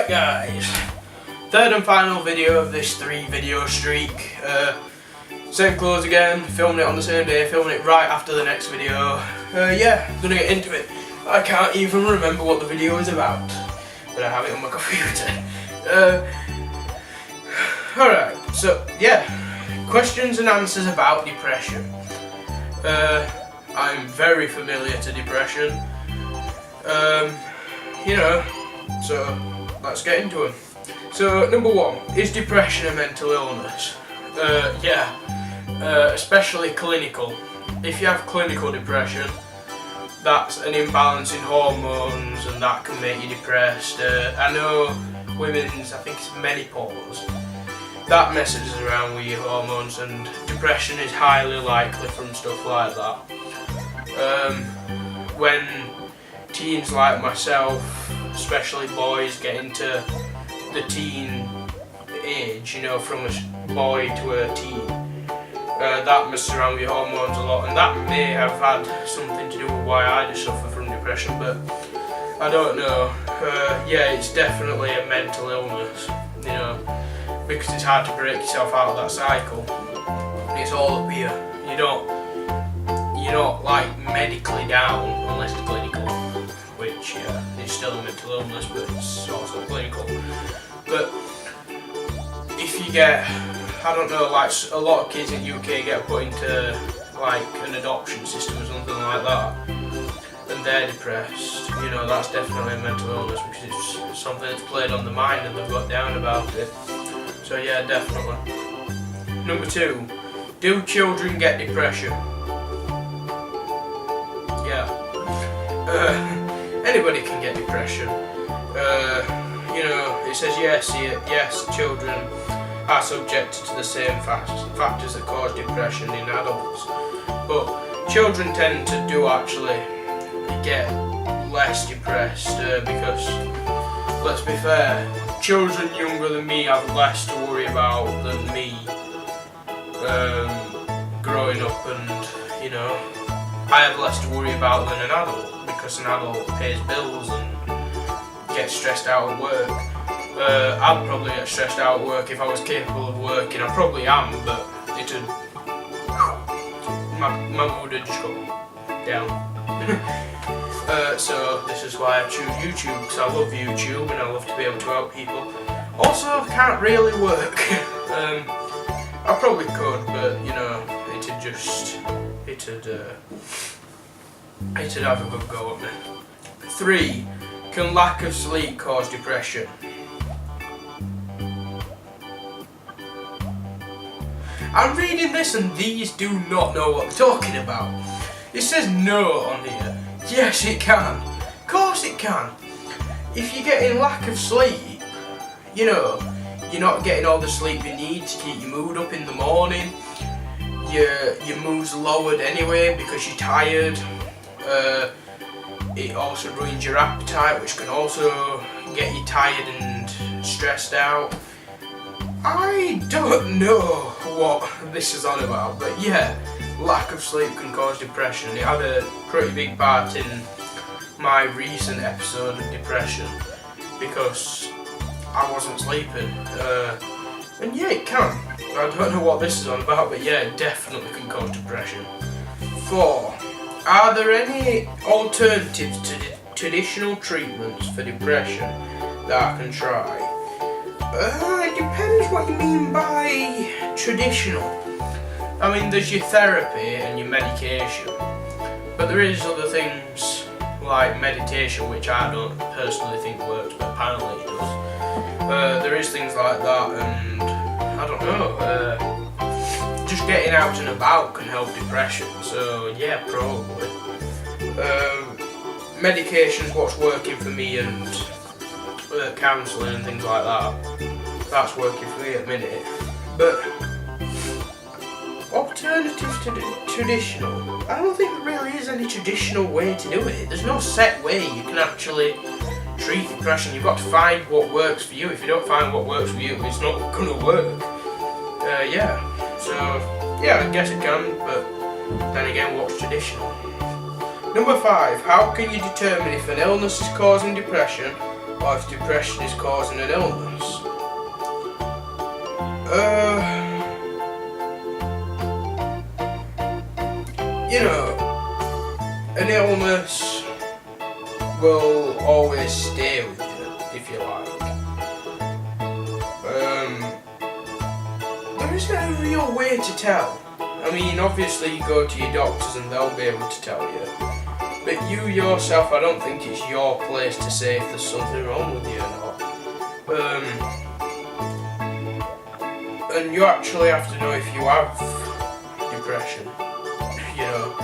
Right guys, third and final video of this 3-video streak. Same clothes again, filming it on the same day, filming it right after the next video. Yeah, I'm gonna get into it. I can't even remember what the video is about, but I have it on my computer. Alright, so yeah, questions and answers about depression. I'm very familiar to depression. So let's get into them. So number 1, is depression a mental illness? Yeah, especially clinical. If you have clinical depression, that's an imbalance in hormones and that can make you depressed. I know women's, I think it's menopause, that messes around with your hormones, and depression is highly likely from stuff like that. When teens like myself, especially boys, get into the teen age, you know, from a boy to a teen, that messes around with your hormones a lot, and that may have had something to do with why I just suffer from depression, but I don't know. Yeah, it's definitely a mental illness, you know, because it's hard to break yourself out of that cycle. It's all up here. You're not like medically down unless it's clinical, which is still a mental illness, but it's also clinical. But if you get, I don't know, like a lot of kids in the UK get put into like an adoption system or something like that, and they're depressed, you know, that's definitely a mental illness because it's something that's played on the mind and they've got down about it. So yeah, definitely. Number 2, do children get depression? Yeah. Anybody can get depression. You know, it says yes, children are subjected to the same factors that cause depression in adults. But children tend to do actually get less depressed because, let's be fair, children younger than me have less to worry about than me growing up, and you know, I have less to worry about than an adult because an adult pays bills and gets stressed out at work. I'd probably get stressed out at work if I was capable of working. I probably am, but my mood would just go down. So this is why I choose YouTube, because I love YouTube and I love to be able to help people. Also, I can't really work. I probably could, but you know, it'd have a good go at me. 3, can lack of sleep cause depression? I'm reading this and these do not know what they're talking about. It says no on here. Yes, it can. Of course it can. If you're getting lack of sleep, you know, you're not getting all the sleep you need to keep your mood up in the morning. Your mood's lowered anyway because you're tired. It also ruins your appetite, which can also get you tired and stressed out. I don't know what this is on about, but yeah, lack of sleep can cause depression. It had a pretty big part in my recent episode of depression because I wasn't sleeping. And yeah, it can. I don't know what this is on about, but yeah, it definitely can cause depression. 4, are there any alternatives to traditional treatments for depression that I can try? It depends what you mean by traditional. I mean, there's your therapy and your medication, but there is other things like meditation, which I don't personally think works, but apparently it does. There is things like that, and I don't know, just getting out and about can help depression, so yeah, probably. Medication's what's working for me, and counselling and things like that, that's working for me at the minute. But alternatives to traditional, I don't think there really is any traditional way to do it. There's no set way you can actually treat depression. You've got to find what works for you. If you don't find what works for you, it's not going to work. Yeah, so yeah, I guess it can, but then again, what's traditional? Number 5, how can you determine if an illness is causing depression or if depression is causing an illness. You know, an illness will always stay with you, if you like. There isn't a real way to tell. I mean, obviously you go to your doctors and they'll be able to tell you. But you yourself, I don't think it's your place to say if there's something wrong with you or not. And you actually have to know if you have depression. You know,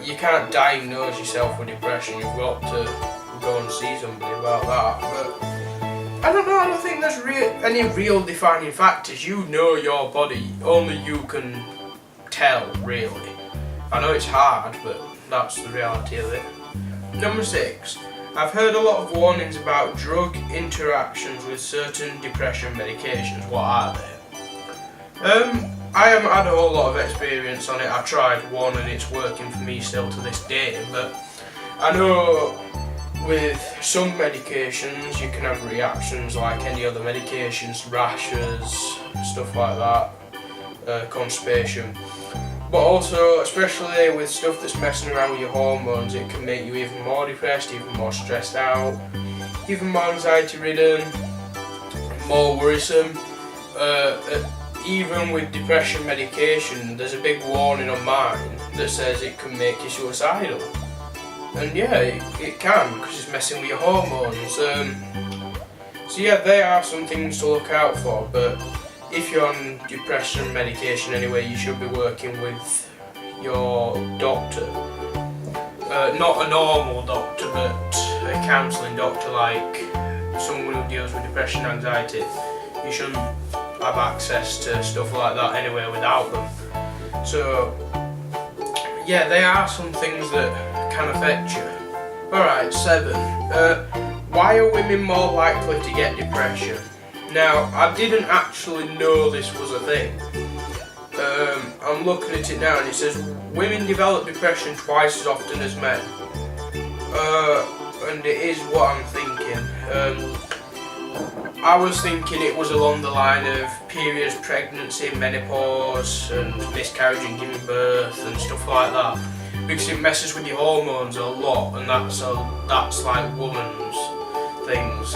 you can't diagnose yourself with depression. You've got to go and see somebody about that. But I don't know. I don't think there's any real defining factors. You know your body. Only you can tell, really. I know it's hard, but that's the reality of it. Number 6. I've heard a lot of warnings about drug interactions with certain depression medications. What are they? I haven't had a whole lot of experience on it. I tried one and it's working for me still to this day, but I know with some medications you can have reactions like any other medications, rashes, stuff like that, constipation. But also, especially with stuff that's messing around with your hormones, it can make you even more depressed, even more stressed out, even more anxiety ridden, more worrisome. Even with depression medication, there's a big warning on mine that says it can make you suicidal. And yeah, it can, because it's messing with your hormones. So yeah, there are some things to look out for, but if you're on depression medication anyway, you should be working with your doctor. Not a normal doctor, but a counselling doctor, like someone who deals with depression and anxiety. You shouldn't have access to stuff like that anyway without them. So yeah, there are some things that can affect you. Alright, 7. Why are women more likely to get depression? Now, I didn't actually know this was a thing. I'm looking at it now and it says women develop depression twice as often as men. And it is what I'm thinking. I was thinking it was along the line of periods, pregnancy, menopause, and miscarriage and giving birth and stuff like that. Because it messes with your hormones a lot, and that's like women's things.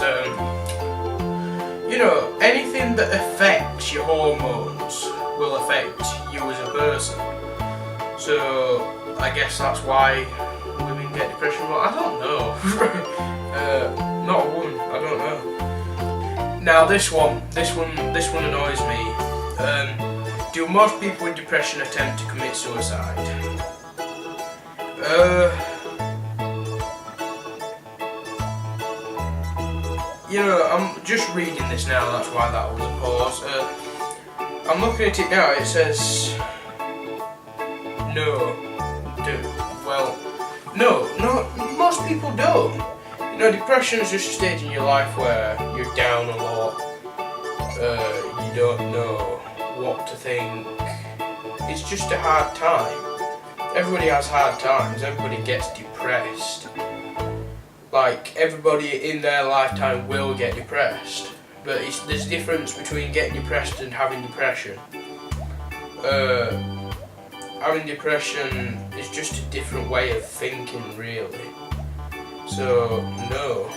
You know, anything that affects your hormones will affect you as a person. So I guess that's why women get depression. Well, I don't know. Not a woman. I don't know. Now this one annoys me. Do most people with depression attempt to commit suicide? You know, I'm just reading this now, that's why that was a pause. I'm looking at it now, it says no, most people don't. You know, depression is just a stage in your life where you're down a lot, you don't know what to think, it's just a hard time. Everybody has hard times, everybody gets depressed. Like, everybody in their lifetime will get depressed, but there's a difference between getting depressed and having depression. Having depression is just a different way of thinking, really. So, no.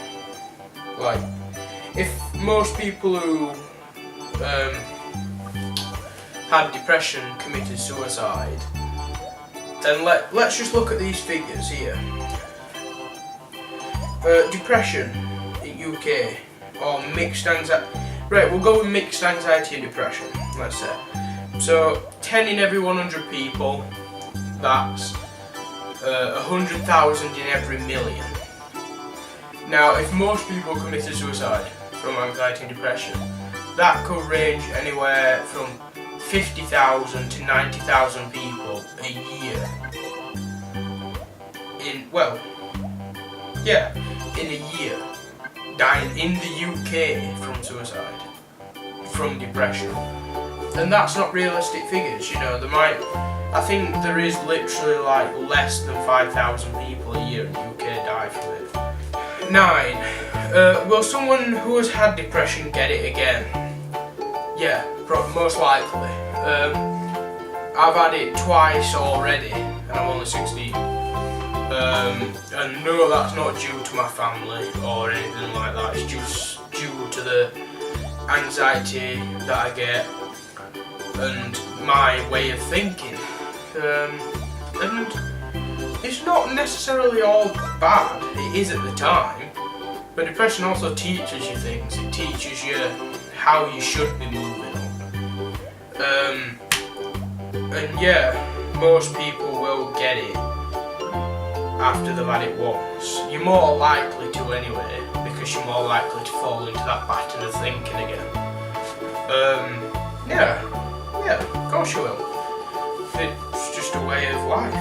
Like, if most people who had depression committed suicide, then let's just look at these figures here. Depression in UK, or mixed anxiety. Right, we'll go with mixed anxiety and depression, let's say. So, 10 in every 100 people, that's 100,000 in every million. Now, if most people committed suicide from anxiety and depression, that could range anywhere from 50,000 to 90,000 people a year. In a year, dying in the UK from suicide, from depression. And that's not realistic figures, you know, I think there is literally like less than 5,000 people a year in the UK die from it. 9. Will someone who has had depression get it again? Yeah, most likely. I've had it twice already, and I'm only 16. And no, that's not due to my family or anything like that. It's just due to the anxiety that I get and my way of thinking. And it's not necessarily all bad. It is at the time. But depression also teaches you things. It teaches you how you should be moving on. And yeah, most people will get it after they've had it once. You're more likely to anyway, because you're more likely to fall into that pattern of thinking again. Yeah, of course you will. It's just a way of life.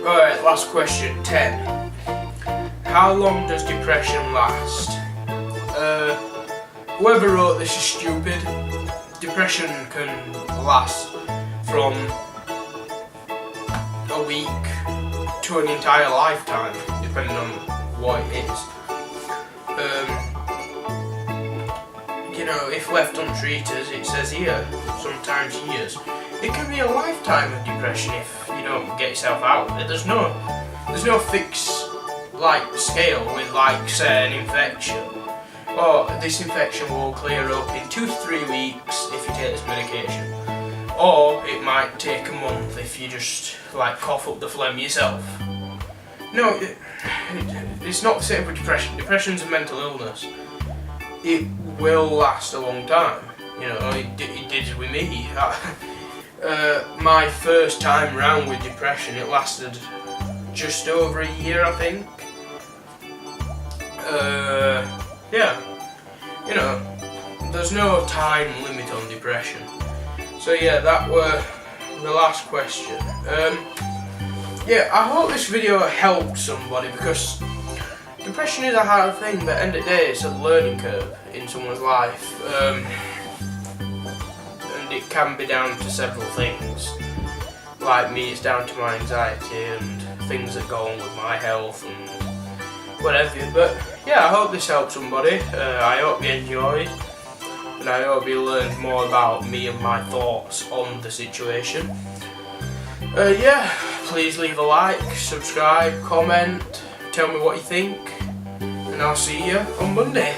Alright, last question, 10. How long does depression last? Whoever wrote this is stupid. Depression can last from a week to an entire lifetime, depending on what it is. You know, if left untreated, it says here, sometimes years. It can be a lifetime of depression if you don't get yourself out of it. There's no fixed like scale with like say an infection. Oh, this infection will clear up in 2 to 3 weeks if you take this medication. Or it might take a month if you just like cough up the phlegm yourself. No, it's not the same with depression. Depression's a mental illness. It will last a long time. You know, it did with me. My first time round with depression, it lasted just over a year, I think. Yeah, you know, there's no time limit on depression. So yeah, that were the last question. Yeah, I hope this video helped somebody, because depression is a hard thing, but at the end of the day it's a learning curve in someone's life. And it can be down to several things. Like me, it's down to my anxiety and things that go on with my health and whatever. But yeah, I hope this helped somebody. I hope you enjoyed. And I hope you learned more about me and my thoughts on the situation. Yeah, please leave a like, subscribe, comment, tell me what you think, and I'll see you on Monday.